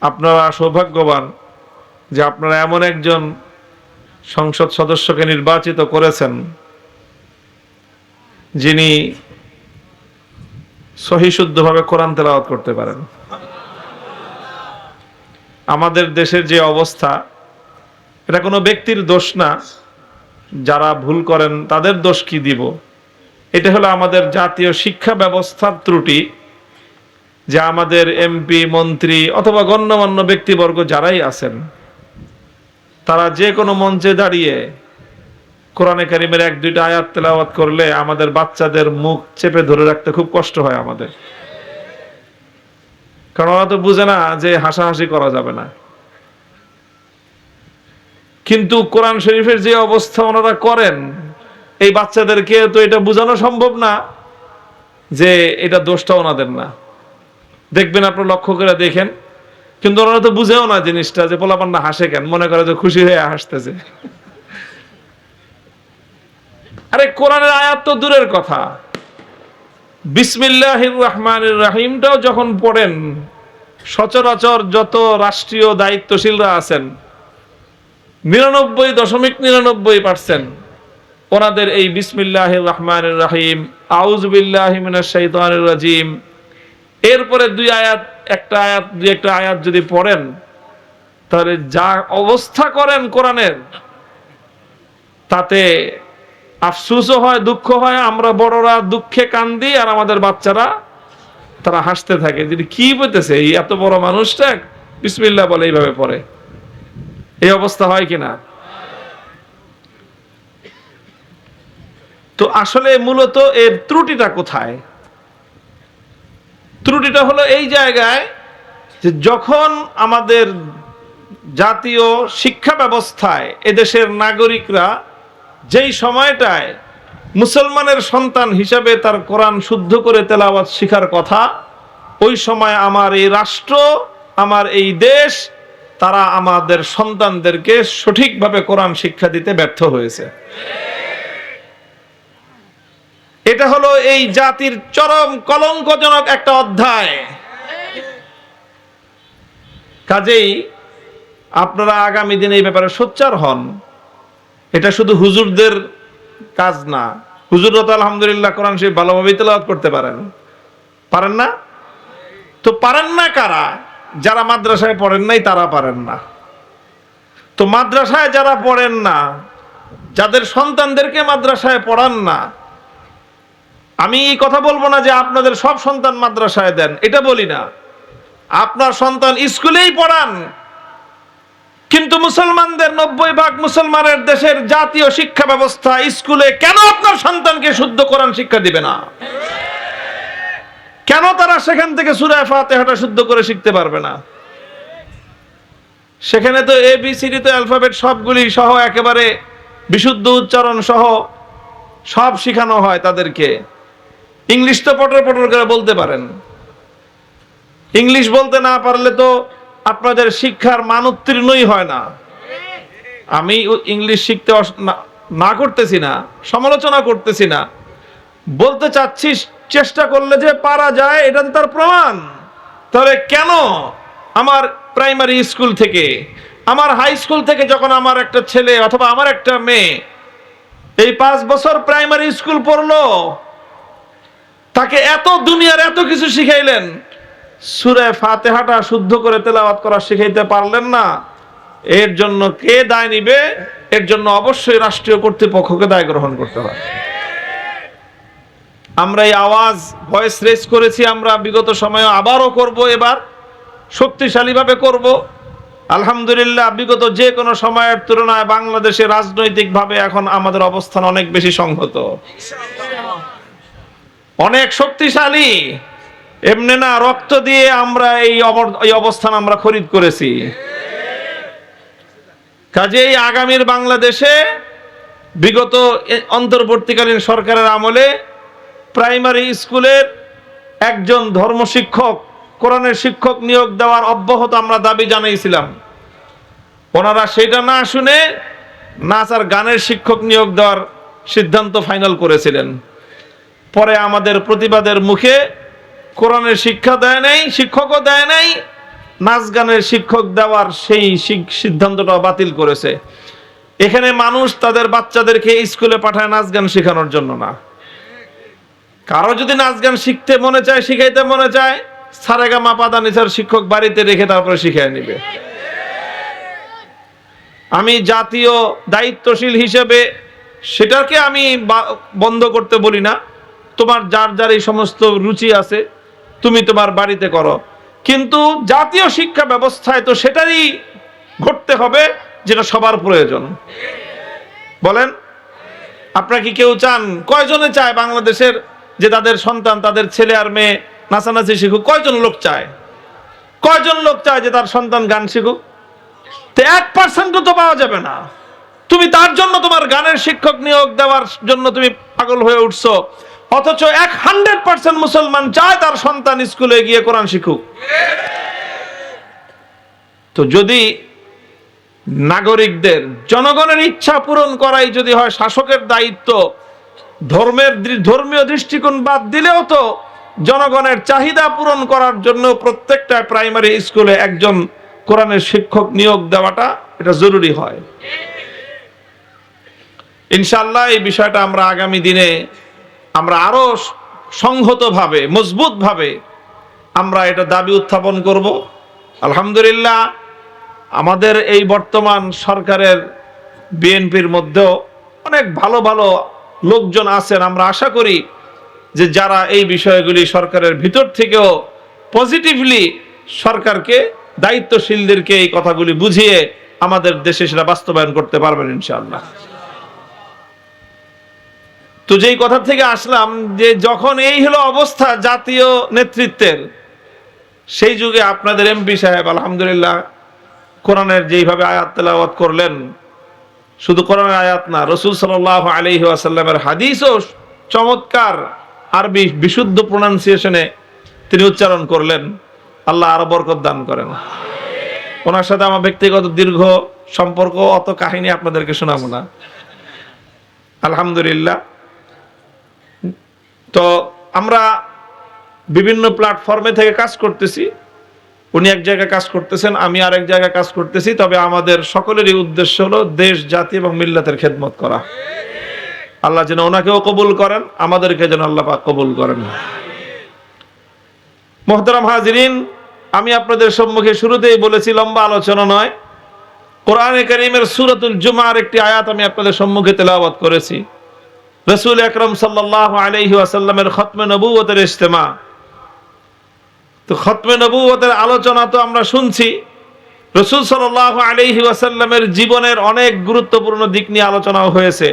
আপনারা সৌভাগ্যবান যে আপনারা এমন একজন সংসদ সদস্যকে নির্বাচিত করেছেন যিনি সহিশুদ্ধভাবে কোরআন তেলাওয়াত করতে পারেন। আমাদের দেশের যে অবস্থা, এটা কোনো ব্যক্তির দোষ না, যারা ভুল করেন তাদের দোষ কি দিব। এটা হলো আমাদের জাতীয় শিক্ষা ব্যবস্থার ত্রুটি, যে আমাদের এমপি, মন্ত্রী অথবা গণ্যমান্য ব্যক্তিবর্গ যারাই আছেন, তারা যে কোনো মঞ্চে দাঁড়িয়ে কোরআনে কারিমের এক দুইটা আয়াত তেলাওয়াত করলে আমাদের বাচ্চাদের মুখ চেপে ধরে রাখতে খুব কষ্ট হয় আমাদের, কারণ ওরা তো বুঝে না যে হাসাহাসি করা যাবে না। কিন্তু কোরআন শরীফের যে অবস্থা ওনারা করেন, এই বাচ্চাদেরকে তো এটা বোঝানো সম্ভব না যে এটা দোষটা ওনাদের না। দেখবেন, আপনারা লক্ষ্য করে দেখেন, কিন্তু ওনারা তো বুঝেও না জিনিসটা, যে পোলাপান্না হাসে কেন, মনে করে যে খুশি হয়ে হাসতেছে। আরে কোরআনের আয়াত তো দূরের কথা, বিসমিল্লাহির রহমানির রহিমটাও যখন পড়েন, সচরাচর যত রাষ্ট্রীয় দায়িত্বশীলরা আছেন 99.99% ওনাদের এই বিসমিল্লাহির রহমানির রহিম, আউযু বিল্লাহি মিনাশ শাইতানির রাজিম, এরপরে দুই একটা আয়াত যদি পড়েন, তাহলে যা অবস্থা করেন কোরআনের, তাতে আফসোসও হয়, দুঃখ হয়। আমরা বড়রা দুঃখে কান্দি, আর আমাদের বাচ্চারা তারা হাসতে থাকে, যে কি বলতেছে এই এত বড় মানুষটা বিসমিল্লাহ বলে এইভাবে পড়ে। এই অবস্থা হয় কিনা? তো আসলে মূলত এর ত্রুটিটা কোথায়? ত্রুটিটা হলো এই জায়গায় যে যখন আমাদের জাতীয় শিক্ষা ব্যবস্থায় এদেশের নাগরিকরা যেই সময়টায় মুসলমানের সন্তান হিসাবে তার কোরআন শুদ্ধ করে তেলাওয়াত শেখার কথা, ওই সময় আমার এই রাষ্ট্র, আমার এই দেশ, তারা আমাদের সন্তানদেরকে সঠিকভাবে কোরআন শিক্ষা দিতে ব্যর্থ হয়েছে। এটা হলো এই জাতির চরম কলঙ্কজনক একটা অধ্যায়। কাজেই আপনারা আগামী দিনে এই ব্যাপারে সোচ্চার হন। এটা শুধু হুজুরদের কাজ না। হুজুররা তো আলহামদুলিল্লাহ কোরআন শরীফ ভালোভাবে তেলাওয়াত করতে পারেন না? তো পারেন না কারা? যারা মাদ্রাসায় পড়েন নাই তারা পারেন না। তো মাদ্রাসায় যারা পড়েন না, যাদের সন্তানদেরকে মাদ্রাসায় পড়ান না, আমি এই কথা বলবো না যে আপনাদের সব সন্তান মাদ্রাসায় দেন, এটা বলি না। আপনার সন্তান স্কুলেই পড়ান, কিন্তু মুসলমানদের 90% মুসলমানের দেশের জাতীয় শিক্ষা ব্যবস্থা স্কুলে কেন আপনার সন্তানকে শুদ্ধ কোরআন শিক্ষা দিবে না? কেন তারা সেখান থেকে সূরা ফাতিহাটা শুদ্ধ করে শিখতে পারবে না? সেখানে তো ABCD তো অ্যালফাবেট সবগুলি সহ একেবারে বিশুদ্ধ উচ্চারণ সহ সব শেখানো হয় তাদেরকে। ইংলিশ তো পটর পটর করে বলতে পারেন। ইংলিশ বলতে না পারলে তো আপনাদের শিক্ষার মান উত্তীর্ণই হয় না। আমি ইংলিশ শিখতে না করতেছি না, সমালোচনা করতেছি না, বলতে চাচ্ছি চেষ্টা করলে যে পারা যায়, এটা তার প্রমাণ। তাহলে কেন আমার প্রাইমারি স্কুল থেকে, আমার হাই স্কুল থেকে যখন আমার একটা ছেলে অথবা আমার একটা মেয়ে এই 5 বছর প্রাইমারি স্কুল পড়লো, তাকে এত দুনিয়ার এত কিছু শিখাইলেন, সূরা ফাতিহাটা শুদ্ধ করে তেলাওয়াত করা শিখাইতে পারলেন না, এর জন্য কে দায় নিবে? এর জন্য অবশ্যই রাষ্ট্রীয় কর্তৃপক্ষকে দায় গ্রহণ করতে হবে। আমরা এই ভয়েস রেজ করেছি, আমরা বিগত সময়ে আবারও করব, এবার শক্তিশালীভাবে করব। আলহামদুলিল্লাহ, বিগত যে কোনো সময়ের তুলনায় বাংলাদেশে রাজনৈতিকভাবে এখন আমাদের অবস্থান অনেক বেশি সংহত, অনেক শক্তিশালী। এমনি না, রক্ত দিয়ে আমরা এই অবস্থান আমরা খরিদ করেছি। কাজেই আগামীর বাংলাদেশে বিগত অন্তর্বর্তীকালীন সরকারের আমলে প্রাইমারি স্কুলের একজন ধর্ম শিক্ষক, কোরআনের শিক্ষক নিয়োগ দেওয়ার অব্যাহত আমরা দাবি জানাইছিলাম। ওনারা সেটা না শুনে নাচ আর গানের শিক্ষক নিয়োগ দেওয়ার সিদ্ধান্ত ফাইনাল করেছিলেন। পরে আমাদের প্রতিবাদের মুখে কোরআনের শিক্ষা দেয় নাই, শিক্ষকও দেয় নাই, নাচ গানের শিক্ষক দেওয়ার সেই সিদ্ধান্তটা বাতিল করেছে। এখানে মানুষ তাদের বাচ্চাদেরকে স্কুলে পাঠায় নাচ গান শেখানোর জন্য না। কারো যদি নাচ গান শিখতে মনে চায়, শিখাইতে মনে চায়, সারেগামা পাদানিসার শিক্ষক বাড়িতে রেখে তারপরে শিখায় নিবে। আমি জাতীয় দায়িত্বশীল হিসেবে সেটাকে আমি বন্ধ করতে বলি না। তোমার যার যার এই সমস্ত রুচি আছে তুমি তোমার বাড়িতে করো, কিন্তু জাতীয় শিক্ষা ব্যবস্থায় তো সেটারই ঘটতে হবে যেটা সবার প্রয়োজন। বলেন, আপনারা কি কেউ চান, কয়জনে চায় বাংলাদেশের যে তাদের সন্তান, তাদের ছেলে আর মেয়ে নাচানাচি শিখুক? কয়জন লোক চায়? কয়জন লোক চায় যে তার সন্তান গান শিখুক? তো 1% তো পাওয়া যাবে না। তুমি তার জন্য তোমার গানের শিক্ষক নিয়োগ দেওয়ার জন্য তুমি পাগল হয়ে উঠছো, অথচ 100% মুসলমান চায় তার সন্তান স্কুলে গিয়ে কোরআন শিখুক। তো যদি নাগরিকদের, জনগণের ইচ্ছা পূরণ করাই যদি হয় শাসকের দায়িত্ব, ধর্মীয় দৃষ্টিকোণ বাদ দিলেও তো জনগণের চাহিদা পূরণ করার জন্য প্রত্যেকটা প্রাইমারি স্কুলে একজন কোরআনের শিক্ষক নিয়োগ দেওয়াটা এটা জরুরি হয়। ইনশাআল্লাহ এই বিষয়টা আমরা আগামী দিনে আমরা আরো সংহতভাবে, মজবুতভাবে আমরা এটা দাবি উত্থাপন করব। আলহামদুলিল্লাহ, আমাদের এই বর্তমান সরকারের বিএনপির মধ্যেও অনেক ভালো ভালো লোকজন আছেন। আমরা আশা করি যে যারা এই বিষয়গুলি সরকারের ভিতর থেকেও পজিটিভলি সরকারকে, দায়িত্বশীলদেরকে এই কথাগুলি বুঝিয়ে আমাদের দেশে সেটা বাস্তবায়ন করতে পারবেন ইনশাআল্লাহ। তো যেই কথা থেকে আসলাম, যে যখন এই হলো অবস্থা জাতীয় নেতৃত্বের, সেই যুগে আপনাদের এমপি সাহেব আলহামদুলিল্লাহ কোরআনের যেইভাবে আয়াত তেলাওয়াত করলেন, শুধু কোরআনের আয়াত না, রাসূল সাল্লাল্লাহু আলাইহি ওয়াসাল্লামের হাদিসও চমৎকার আরবি বিশুদ্ধ প্রোনাউন্সিয়েশনে তিনি উচ্চারণ করলেন। আল্লাহ আরো বরকত দান করেন। ওনার সাথে আমার ব্যক্তিগত দীর্ঘ সম্পর্ক, অত কাহিনী আপনাদেরকে শোনাবো না। আলহামদুলিল্লাহ। তো আমরা বিভিন্ন প্ল্যাটফর্মে থেকে কাজ করতেছি। উনি এক জায়গায় কাজ করতেছেন, আমি আরেক জায়গায় কাজ করতেছি। তবে আমাদের সকলেরই উদ্দেশ্য হলো দেশ, জাতি এবং মিল্লাতের খেদমত করা। আল্লাহ যেন ওনাকেও কবুল করেন, আমাদেরকে যেন আল্লাহ পাক কবুল করেন। মুহতারাম হাজিরিন, আমি আপনাদের সম্মুখে শুরুতেই বলেছি, লম্বা আলোচনা নয়, কোরআনে কারীমের সূরাতুল জুমার একটি আয়াত আমি আপনাদের সম্মুখে তেলাওয়াত করেছি। রাসূল আকরাম সাল্লাল্লাহু আলাইহি ওয়াসাল্লামের খতমে নবুয়তের ইজতেমা। তো খতমে নবুয়তের আলোচনা তো আমরা শুনছি, রাসূল সাল্লাল্লাহু আলাইহি ওয়াসাল্লামের জীবনের অনেক গুরুত্বপূর্ণ দিক নিয়ে আলোচনাও হয়েছে।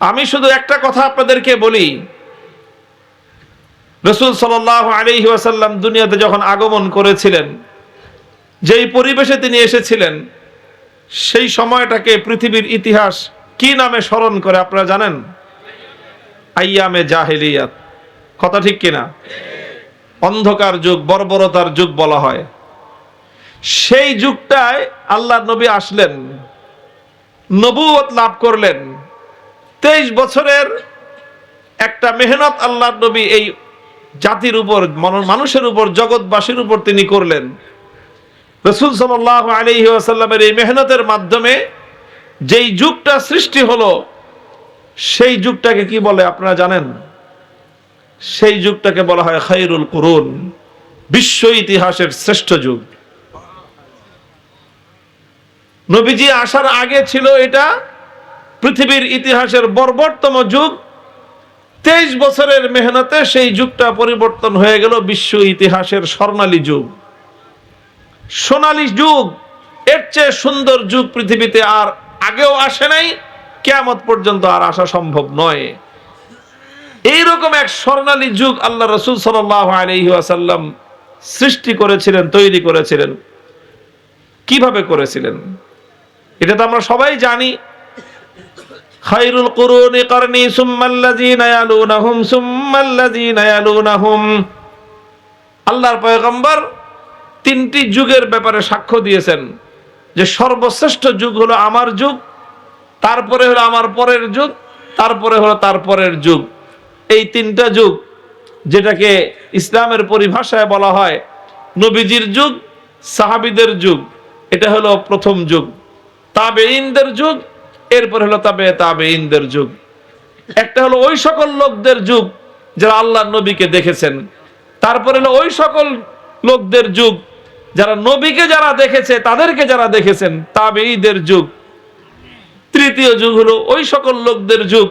আমি শুধু একটা কথা আপনাদেরকে বলি, রাসূল সাল্লাল্লাহু আলাইহি ওয়াসাল্লাম দুনিয়াতে যখন আগমন করেছিলেন, যেই পরিবেশে তিনি এসেছিলেন, সেই সময়টাকে পৃথিবীর ইতিহাস কি নামে স্মরণ করে আপনারা জানেন? আইয়ামে জাহেলিয়াত। কথা ঠিক কিনা? অন্ধকার যুগ, বর্বরতার যুগ বলা হয়। সেই যুগটায় আল্লাহর নবী আসলেন, নবুয়ত লাভ করলেন। 23 বছরের একটা মেহনত আল্লাহর নবী এই জাতির উপর, মানুষের উপর, জগৎবাসীর উপর তিনি করলেন। রাসূল সাল্লাল্লাহু আলাইহি ওয়াসাল্লামের এই মেহনতের মাধ্যমে যেই যুগটা সৃষ্টি হলো, সেই যুগটাকে কি বলে আপনারা জানেন? সেই যুগটাকে বলা হয় খায়রুল কুরুন, বিশ্ব ইতিহাসের শ্রেষ্ঠ যুগ। নবীজি আসার আগে ছিল এটা পৃথিবীর ইতিহাসের বর্বরতম যুগ। 23 বছরের মেহনতে সেই যুগটা পরিবর্তন হয়ে গেল বিশ্ব ইতিহাসের স্বর্ণালী যুগ, সোনালী যুগ। এর চেয়ে সুন্দর যুগ পৃথিবীতে আর আগেও আসে নাই, কিয়ামত পর্যন্ত আর আসা সম্ভব নয়। এইরকম এক স্বর্ণালী যুগ আল্লাহ রাসূল সাল্লাল্লাহু আলাইহি ওয়াসাল্লাম সৃষ্টি করেছিলেন, তৈরি করেছিলেন। কিভাবে করেছিলেন এটা তো আমরা সবাই জানি। খায়রুল কুরুনি করনি সুম্মাল্লাযীনা ইয়ালুনাহুম সুম্মাল্লাযীনা ইয়ালুনাহুম। আল্লাহর পয়গম্বর 3টি যুগের ব্যাপারে সাক্ষ্য দিয়েছেন যে সর্বশ্রেষ্ঠ যুগ হলো আমার যুগ, তারপরে হলো আমার পরের যুগ, তারপরে হলো তার পরের যুগ। এই 3টা যুগ, যেটাকে ইসলামের পরিভাষায় বলা হয় নবীজির যুগ, সাহাবীদের যুগ, এটা হলো প্রথম যুগ। তাবেঈনদের যুগ, এরপর হলো তাবেঈনদের যুগ। একটা হলো ওই সকল লোকদের যুগ যারা আল্লাহর নবীকে দেখেছেন, তারপর হলো ওই সকল লোকদের যুগ যারা নবীকে যারা দেখেছে তাদেরকে যারা দেখেছেন, তাবেঈদের যুগ। তৃতীয় যুগ হলো ওই সকল লোকদের যুগ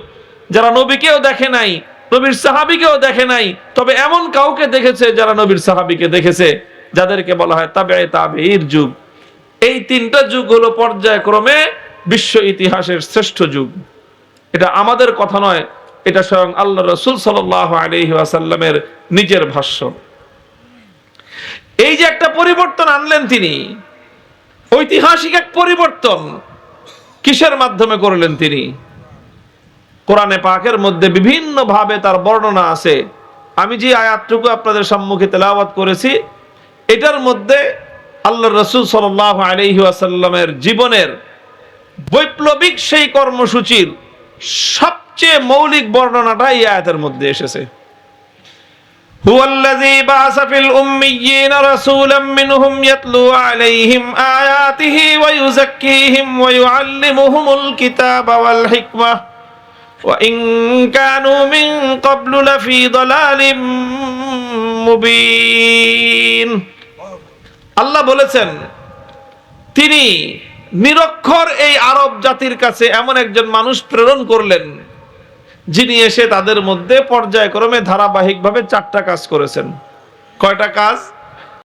যারা নবীকেও দেখে নাই, নবীর সাহাবীকেও দেখে নাই, তবে এমন কাউকে দেখেছে যারা নবীর সাহাবীকে দেখেছে, যাদেরকে বলা হয় তাবেঈর যুগ। এই তিনটা যুগ হলো পর্যায়ক্রমে বিশ্ব ইতিহাসের শ্রেষ্ঠ যুগ। এটা আমাদের কথা নয়, এটা স্বয়ং আল্লাহ রাসূল সাল্লাল্লাহু আলাইহি ওয়াসাল্লামের নিজের ভাষ্য। এই যে একটা পরিবর্তন আনলেন তিনি, ঐতিহাসিক এক পরিবর্তন, কিসের মাধ্যমে করলেন তিনি? কোরআনে পাকের মধ্যে বিভিন্ন ভাবে তার বর্ণনা আছে। আমি যে আয়াতটুকু আপনাদের সম্মুখে তেলাওয়াত করেছি, এটার মধ্যে আল্লাহর রাসূল সাল্লাল্লাহু আলাইহি ওয়াসাল্লামের জীবনের বৈপ্লবিক সেই কর্মসূচির সবচেয়ে মৌলিক বর্ণনাটা এই আয়াতের মধ্যে এসেছে। হুয়াল্লাযী বাআসা ফিল উম্মিয়্যিনা রাসূলাম মিনহুম ইয়াতলু আলাইহিম আয়াতিহি ওয়া ইউযাক্কিহিম ওয়া ইউআল্লিমুহুমুল কিতাবা ওয়াল হিকমাহ ওয়া ইন কানু মিন ক্বাবলু লাফি দালালিম মুবিন। আল্লাহ বলেছেন তিনি নিরক্ষর এই আরব জাতির কাছে এমন একজন মানুষ প্রেরণ করলেন, যিনি এসে তাদের মধ্যে পর্যায়ক্রমে ধারাবাহিকভাবে 4টা কাজ করেছেন। কয়টা কাজ?